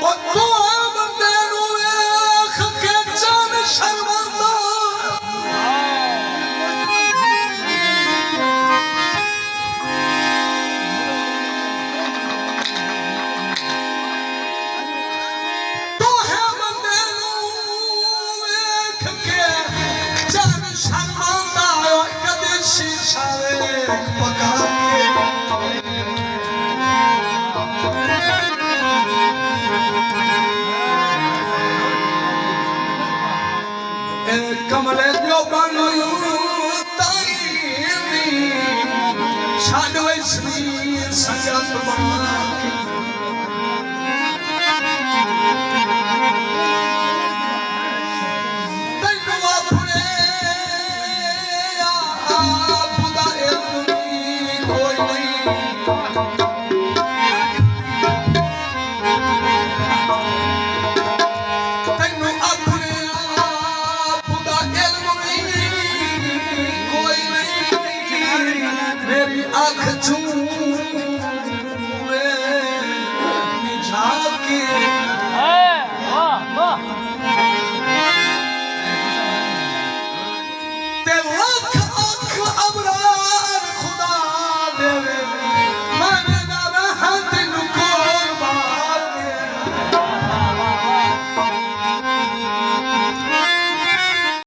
ओ तू बंदे नू वेख के जान शर्मांदा तू है बंदे नू वेख के जान शर्मांदा कदे शीशा वेख पका के कमले जो बनू ताई छाड़ वैसनी संगत बना के तैनू अपने आप दा इल्म कोई नहीं तैनू अपने आप दा इल्म कोई नहीं मेरी आँख चूं